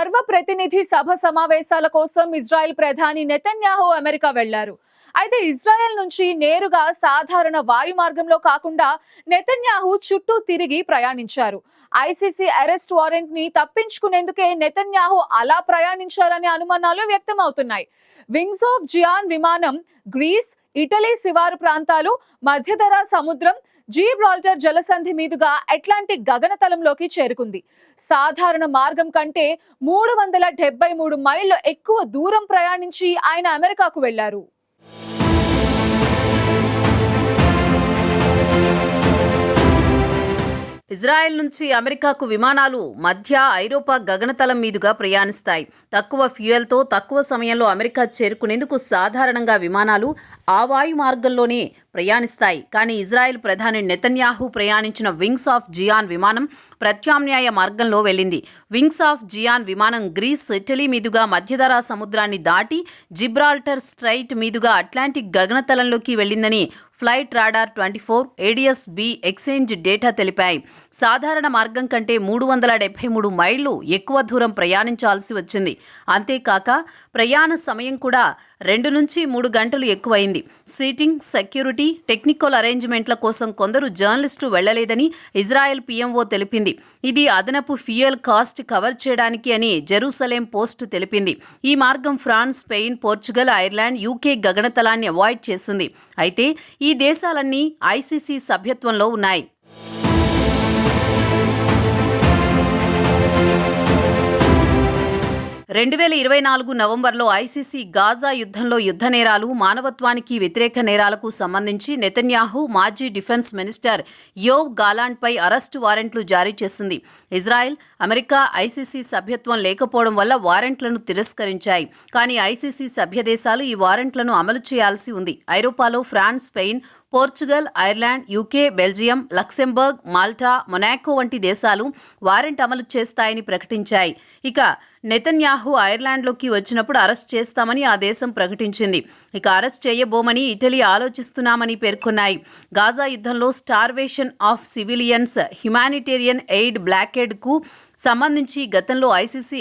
సర్వప్రతినిధి సభ సమావేశాల కోసం ఇజ్రాయెల్ ప్రధాని నెతన్యాహు అమెరికా వెళ్లారు. అయితే ఇజ్రాయెల్ నుంచి నేరుగా సాధారణ వాయు మార్గంలో కాకుండా నెతన్యాహు చుట్టూ తిరిగి ప్రయాణించారు. ఐసీసీ అరెస్ట్ వారెంట్ ని తప్పించుకునేందుకే నెతన్యాహు అలా ప్రయాణించారనే అనుమానాలు వ్యక్తమవుతున్నాయి. వింగ్స్ ఆఫ్ జియాన్ విమానం గ్రీస్, ఇటలీ శివారు ప్రాంతాలు, మధ్యధరా సముద్రం, జిబ్రాల్టర్ జలసంధి మీదుగా అట్లాంటిక్ గగనతలంలోకి చేరుకుంది. సాధారణ మార్గం కంటే 373 మైళ్లు ఎక్కువ దూరం ప్రయాణించి ఆయన అమెరికాకు వెళ్లారు. ఇజ్రాయెల్ నుంచి అమెరికాకు విమానాలు మధ్య ఐరోపా గగనతలం మీదుగా ప్రయాణిస్తాయి. తక్కువ ఫ్యూయల్తో తక్కువ సమయంలో అమెరికా చేరుకునేందుకు సాధారణంగా విమానాలు ఆ వాయు మార్గంలోనే ప్రయాణిస్తాయి. కానీ ఇజ్రాయెల్ ప్రధాని నెతన్యాహు ప్రయాణించిన వింగ్స్ ఆఫ్ జియాన్ విమానం ప్రత్యామ్నాయ మార్గంలో వెళ్ళింది. వింగ్స్ ఆఫ్ జియాన్ విమానం గ్రీస్, ఇటలీ మీదుగా మధ్యధరా సముద్రాన్ని దాటి జిబ్రాల్టర్ స్ట్రైట్ మీదుగా అట్లాంటిక్ గగనతలంలోకి వెళ్ళిందని flight radar 24 ADS-B exchange data తెలిపాయి. సాధారణ మార్గం కంటే 373 మైళ్లు ఎక్కువ దూరం ప్రయాణించాల్సి వచ్చింది. అంతేకాక ప్రయాణ సమయం కూడా 2 నుంచి 3 గంటలు ఎక్కువైంది. సీటింగ్, సెక్యూరిటీ, టెక్నికల్ అరేంజ్మెంట్ల కోసం కొందరు జర్నలిస్టులు వెళ్లలేదని ఇజ్రాయెల్ PMO తెలిపింది. ఇది అదనపు ఫ్యూయల్ కాస్ట్ కవర్ చేయడానికి అని జెరూసలేం పోస్ట్ తెలిపింది. ఈ మార్గం France, Spain, Portugal, Ireland, UK గగనతలాన్ని అవాయిడ్ చేసింది. అయితే ఈ దేశాలన్నీ ICC సభ్యత్వంలో ఉన్నాయి. 2024 నవంబర్లో ICC గాజా యుద్ధంలో యుద్ధ నేరాలు, మానవత్వానికి వ్యతిరేక నేరాలకు సంబంధించి నెతన్యాహు మాజీ డిఫెన్స్ మినిస్టర్ యోవ్ గాలాంట్పై అరెస్టు వారెంట్లు జారీ చేసింది. ఇజ్రాయెల్, అమెరికా ICC సభ్యత్వం లేకపోవడం వల్ల వారెంట్లను తిరస్కరించాయి. కానీ ICC సభ్యదేశాలు ఈ వారెంట్లను అమలు చేయాల్సి ఉంది. ఐరోపాలో France, Spain, Portugal, Ireland, UK, Belgium, Luxembourg, Malta, Monaco వంటి దేశాలు వారెంట్ అమలు చేస్తాయని ప్రకటించాయి. ఇక నెతన్యాహు ఐర్లాండ్లోకి వచ్చినప్పుడు అరెస్ట్ చేస్తామని ఆ దేశం ప్రకటించింది. ఇక అరెస్ట్ చేయబోమని ఇటలీ ఆలోచిస్తున్నామని పేర్కొన్నాయి. గాజా యుద్ధంలో starvation of civilians, humanitarian aid బ్లాకేడ్కు సంబంధించి గతంలో ICC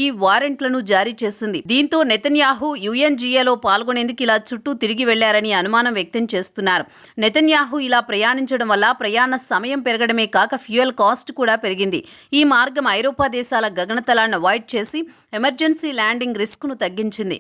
ఈ వారెంట్లను జారీ చేసింది. దీంతో నెతన్యాహు UNGAలో పాల్గొనేందుకు ఇలా చుట్టూ తిరిగి వెళ్లారని అనుమానం వ్యక్తం చేస్తున్నారు. నెతన్యాహు ఇలా ప్రయాణించడం వల్ల ప్రయాణ సమయం పెరగడమే కాక ఫ్యూయల్ కాస్ట్ కూడా పెరిగింది. ఈ మార్గం ఐరోపా దేశాల గగనతలాన్ని అవాయిడ్ చేసి ఎమర్జెన్సీ ల్యాండింగ్ రిస్క్ను తగ్గించింది.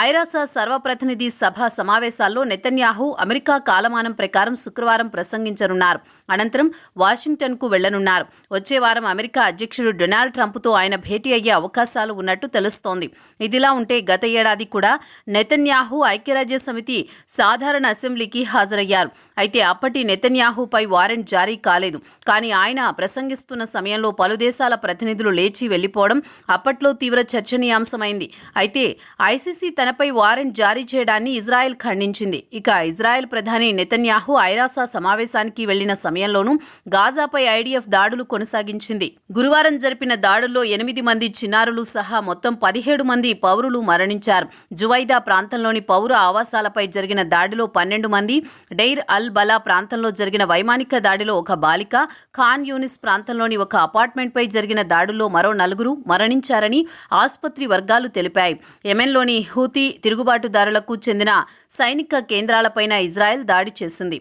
ఐరాస సర్వప్రతినిధి సభ సమావేశాల్లో నెతన్యాహు అమెరికా కాలమానం ప్రకారం శుక్రవారం ప్రసంగించనున్నారు. అనంతరం వాషింగ్టన్కు వెళ్లనున్నారు. వచ్చే వారం అమెరికా అధ్యక్షుడు డొనాల్డ్ ట్రంప్తో ఆయన భేటీ అయ్యే అవకాశాలు ఉన్నట్టు తెలుస్తోంది. ఇదిలా ఉంటే గత ఏడాది కూడా నెతన్యాహు ఐక్యరాజ్య సమితి సాధారణ అసెంబ్లీకి హాజరయ్యారు. అయితే అప్పటి నెతన్యాహుపై వారెంట్ జారీ కాలేదు. కానీ ఆయన ప్రసంగిస్తున్న సమయంలో పలు దేశాల ప్రతినిధులు లేచి వెళ్లిపోవడం అప్పట్లో తీవ్ర చర్చనీయాంశమైంది. అయితే ICC తనపై వారెంట్ జారీ చేయడాన్ని ఇజ్రాయెల్ ఖండించింది. ఇక ఇజ్రాయెల్ ప్రధాని నెతన్యాహు ఐరాస సమావేశానికి వెళ్లిన సమయంలోనూ గాజాపై IDF దాడులు కొనసాగించింది. గురువారం జరిపిన దాడుల్లో 8 మంది చిన్నారులు సహా మొత్తం 17 మంది పౌరులు మరణించారు. జువైదా ప్రాంతంలోని పౌర ఆవాసాలపై జరిగిన దాడిలో 12 మంది, డెయిర్ అల్ బలా ప్రాంతంలో జరిగిన వైమానిక దాడిలో ఒక బాలిక, ఖాన్ యూనిస్ ప్రాంతంలోని ఒక అపార్ట్మెంట్పై జరిగిన దాడుల్లో మరో 4 మరణించారని ఆసుపత్రి వర్గాలు తెలిపాయి. యెమెన్లోని హూతీ తిరుగుబాటుదారులకు చెందిన సైనిక కేంద్రాలపైన ఇజ్రాయెల్ దాడి చేసింది.